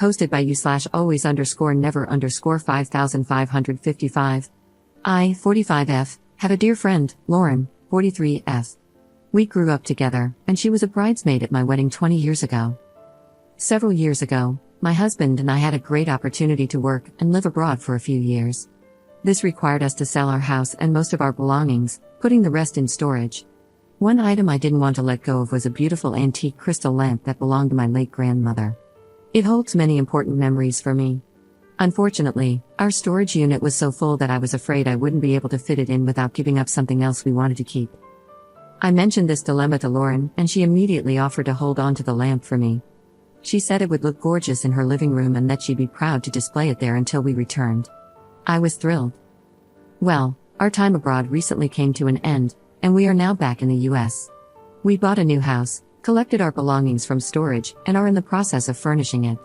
Hosted by you/always_never_5555. I, 45F, have a dear friend, Lauren, 43F. We grew up together, and she was a bridesmaid at my wedding 20 years ago. Several years ago, my husband and I had a great opportunity to work and live abroad for a few years. This required us to sell our house and most of our belongings, putting the rest in storage. One item I didn't want to let go of was a beautiful antique crystal lamp that belonged to my late grandmother. It holds many important memories for me. Unfortunately, our storage unit was so full that I was afraid I wouldn't be able to fit it in without giving up something else we wanted to keep. I mentioned this dilemma to Lauren, and she immediately offered to hold on to the lamp for me. She said it would look gorgeous in her living room and that she'd be proud to display it there until we returned. I was thrilled. Well, our time abroad recently came to an end, and we are now back in the US. We bought a new house, collected our belongings from storage, and are in the process of furnishing it.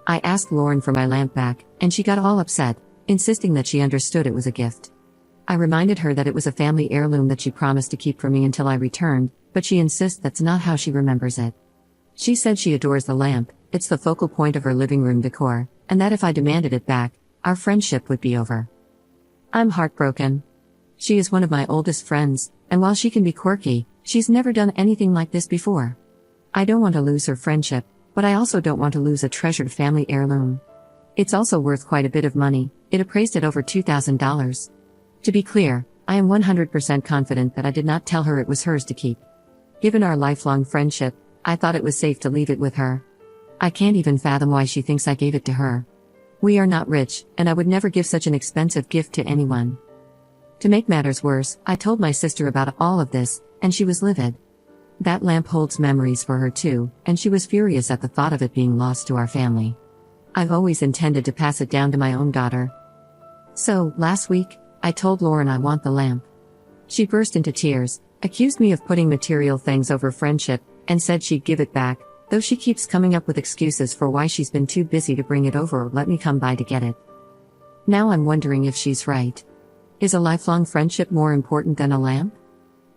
I asked Lauren for my lamp back, and she got all upset, insisting that she understood it was a gift. I reminded her that it was a family heirloom that she promised to keep for me until I returned, but she insists that's not how she remembers it. She said she adores the lamp, it's the focal point of her living room decor, and that if I demanded it back, our friendship would be over. I'm heartbroken. She is one of my oldest friends, and while she can be quirky, she's never done anything like this before. I don't want to lose her friendship, but I also don't want to lose a treasured family heirloom. It's also worth quite a bit of money, it appraised at over $2,000. To be clear, I am 100% confident that I did not tell her it was hers to keep. Given our lifelong friendship, I thought it was safe to leave it with her. I can't even fathom why she thinks I gave it to her. We are not rich, and I would never give such an expensive gift to anyone. To make matters worse, I told my sister about all of this, and she was livid. That lamp holds memories for her too, and she was furious at the thought of it being lost to our family. I've always intended to pass it down to my own daughter. So, last week, I told Lauren I want the lamp. She burst into tears, accused me of putting material things over friendship, and said she'd give it back, though she keeps coming up with excuses for why she's been too busy to bring it over or let me come by to get it. Now I'm wondering if she's right. Is a lifelong friendship more important than a lamp?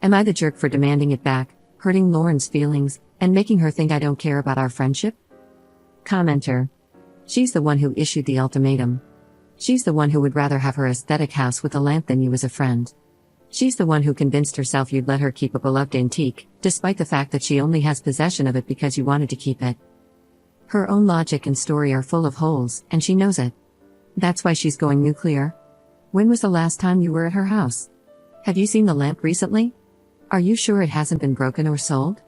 Am I the jerk for demanding it back, hurting Lauren's feelings, and making her think I don't care about our friendship? Commenter. She's the one who issued the ultimatum. She's the one who would rather have her aesthetic house with a lamp than you as a friend. She's the one who convinced herself you'd let her keep a beloved antique, despite the fact that she only has possession of it because you wanted to keep it. Her own logic and story are full of holes, and she knows it. That's why she's going nuclear. When was the last time you were at her house? Have you seen the lamp recently? Are you sure it hasn't been broken or sold?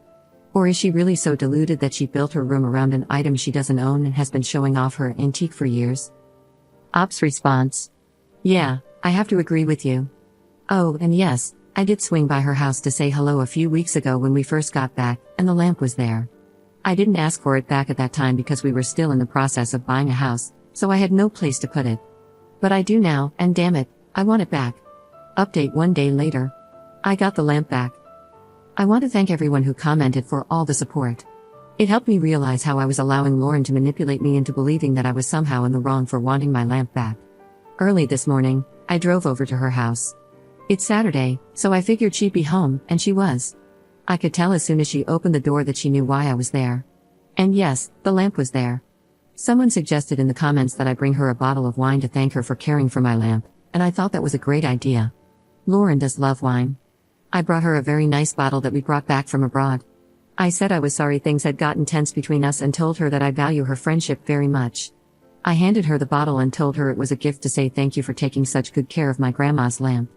Or is she really so deluded that she built her room around an item she doesn't own and has been showing off her antique for years? Ops response. Yeah, I have to agree with you. Oh, and yes, I did swing by her house to say hello a few weeks ago when we first got back, and the lamp was there. I didn't ask for it back at that time because we were still in the process of buying a house, so I had no place to put it. But I do now, and damn it, I want it back. Update 1 day later. I got the lamp back. I want to thank everyone who commented for all the support. It helped me realize how I was allowing Lauren to manipulate me into believing that I was somehow in the wrong for wanting my lamp back. Early this morning, I drove over to her house. It's Saturday, so I figured she'd be home, and she was. I could tell as soon as she opened the door that she knew why I was there. And yes, the lamp was there. Someone suggested in the comments that I bring her a bottle of wine to thank her for caring for my lamp, and I thought that was a great idea. Lauren does love wine. I brought her a very nice bottle that we brought back from abroad. I said I was sorry things had gotten tense between us and told her that I value her friendship very much. I handed her the bottle and told her it was a gift to say thank you for taking such good care of my grandma's lamp.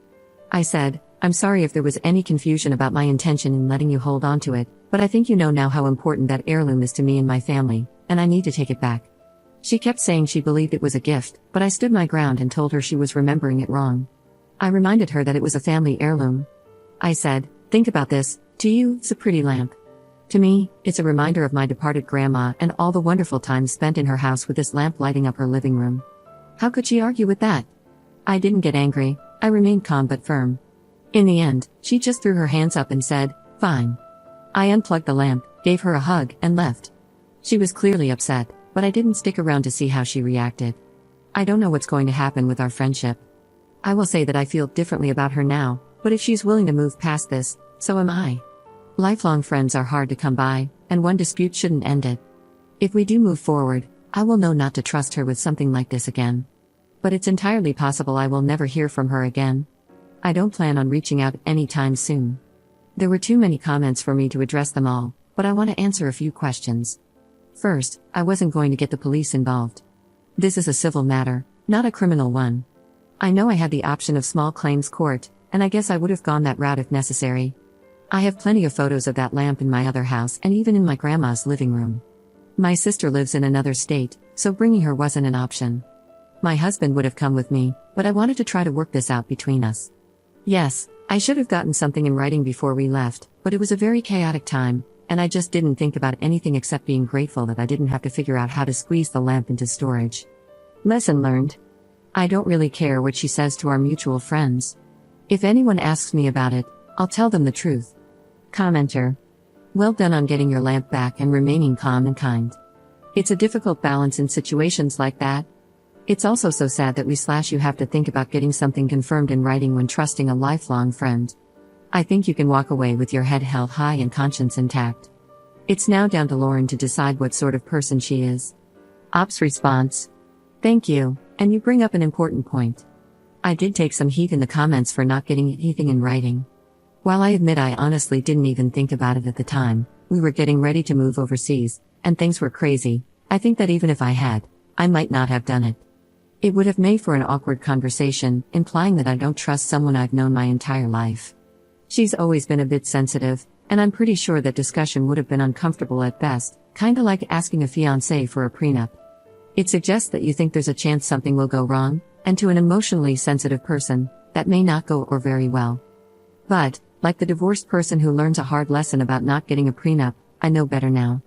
I said, I'm sorry if there was any confusion about my intention in letting you hold on to it, but I think you know now how important that heirloom is to me and my family, and I need to take it back. She kept saying she believed it was a gift, but I stood my ground and told her she was remembering it wrong. I reminded her that it was a family heirloom. I said, think about this, to you, it's a pretty lamp. To me, it's a reminder of my departed grandma and all the wonderful time spent in her house with this lamp lighting up her living room. How could she argue with that? I didn't get angry, I remained calm but firm. In the end, she just threw her hands up and said, fine. I unplugged the lamp, gave her a hug, and left. She was clearly upset, but I didn't stick around to see how she reacted. I don't know what's going to happen with our friendship. I will say that I feel differently about her now, but if she's willing to move past this, so am I. Lifelong friends are hard to come by, and one dispute shouldn't end it. If we do move forward, I will know not to trust her with something like this again. But it's entirely possible I will never hear from her again. I don't plan on reaching out anytime soon. There were too many comments for me to address them all, but I want to answer a few questions. First, I wasn't going to get the police involved. This is a civil matter, not a criminal one. I know I had the option of small claims court, and I guess I would have gone that route if necessary. I have plenty of photos of that lamp in my other house and even in my grandma's living room. My sister lives in another state, so bringing her wasn't an option. My husband would have come with me, but I wanted to try to work this out between us. Yes, I should have gotten something in writing before we left, but it was a very chaotic time, and I just didn't think about anything except being grateful that I didn't have to figure out how to squeeze the lamp into storage. Lesson learned. I don't really care what she says to our mutual friends. If anyone asks me about it, I'll tell them the truth. Commenter. Well done on getting your lamp back and remaining calm and kind. It's a difficult balance in situations like that. It's also so sad that you have to think about getting something confirmed in writing when trusting a lifelong friend. I think you can walk away with your head held high and conscience intact. It's now down to Lauren to decide what sort of person she is. Ops response. Thank you, and you bring up an important point. I did take some heat in the comments for not getting anything in writing. While I admit I honestly didn't even think about it at the time, we were getting ready to move overseas, and things were crazy. I think that even if I had, I might not have done it. It would have made for an awkward conversation, implying that I don't trust someone I've known my entire life. She's always been a bit sensitive, and I'm pretty sure that discussion would have been uncomfortable at best, kinda like asking a fiancé for a prenup. It suggests that you think there's a chance something will go wrong, and to an emotionally sensitive person, that may not go or very well. But, like the divorced person who learns a hard lesson about not getting a prenup, I know better now.